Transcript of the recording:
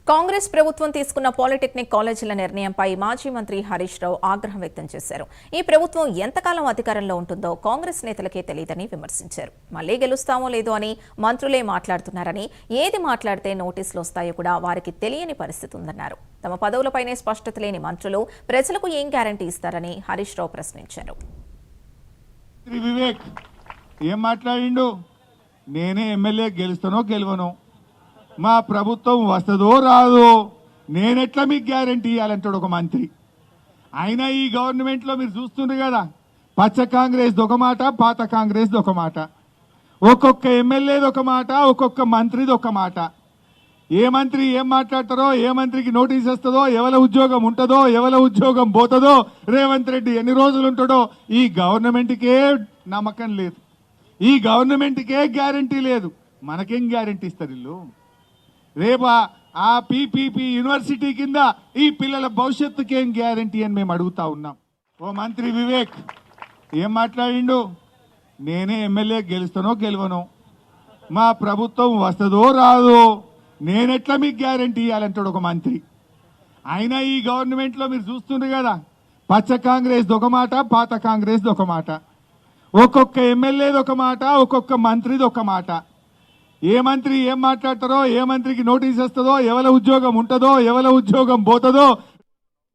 కాంగ్రెస్ ప్రభుత్వం తీసుకున్న పాలిటెక్నిక్ కాలేజీల నిర్ణయంపై మాజీ మంత్రి హరీష్ రావు ఆగ్రహం వ్యక్తం చేశారు. ఈ ప్రభుత్వం ఎంతకాలం అధికారంలో ఉంటుందో కాంగ్రెస్ నేతలకే తెలియదని విమర్శించారు. మళ్లీ గెలుస్తామో లేదో అని మంత్రులే మాట్లాడుతున్నారని, ఏది మాట్లాడితే నోటీసులు వస్తాయో కూడా వారికి తెలియని పరిస్థితి ఉందన్నారు. తమ పదవులపైనే స్పష్టత లేని మంత్రులు ప్రజలకు ఏం గ్యారంటీ ఇస్తారని హరీష్ రావు ప్రశ్నించారు. వివేక్ ఏం మాట్లాడిండు? నేనే ఎమ్మెల్యే గెలుస్తానో గెలవను, మా ప్రభుత్వం వస్తుందో రాదో, నేనెట్లా మీకు గ్యారంటీ ఇవ్వాలంటాడు ఒక మంత్రి. అయినా ఈ గవర్నమెంట్లో మీరు చూస్తుండ్రు కదా, పచ్చ కాంగ్రెస్ ఒక మాట, పాత కాంగ్రెస్ ఒక మాట, ఒక్కొక్క ఎమ్మెల్యేది ఒక మాట, ఒక్కొక్క మంత్రిది ఒక మాట. ఏ మంత్రి ఏం మాట్లాడతారో, ఏ మంత్రికి నోటీస్ వస్తుందో, ఎవరి ఉద్యోగం ఉంటుందో, ఎవరి ఉద్యోగం పోతుందో, రేవంత్ రెడ్డి ఎన్ని రోజులు ఉంటాడో ఈ గవర్నమెంట్కే నమ్మకం లేదు, ఈ గవర్నమెంట్కే గ్యారంటీ లేదు. మనకేం గ్యారంటీ ఇస్తారు వీళ్ళు? రేపా ఆ పీపీపీ యూనివర్సిటీ కింద ఈ పిల్లల భవిష్యత్తుకి ఏం గ్యారంటీ అని మేము అడుగుతా ఉన్నాం. ఓ మంత్రి వివేక్ ఏం మాట్లాడిండు? నేనే ఎమ్మెల్యే గెలుస్తానో గెలవను, మా ప్రభుత్వం వస్తుందో రాదో, నేనెట్లా మీకు గ్యారంటీ ఇవ్వాలంటాడు ఒక మంత్రి. అయినా ఈ గవర్నమెంట్లో మీరు చూస్తుండ్రు కదా, పచ్చ కాంగ్రెస్ ఒక మాట, పాత కాంగ్రెస్ ఒక మాట, ఒక్కొక్క ఎమ్మెల్యేది ఒక మాట, ఒక్కొక్క మంత్రిది ఒక మాట. ఏ మంత్రి ఏం మాట్లాడతారో, ఏ మంత్రికి నోటీస్ వస్తుందో, ఎవరి ఉద్యోగం ఉంటుందో, ఎవరి ఉద్యోగం పోతుందో,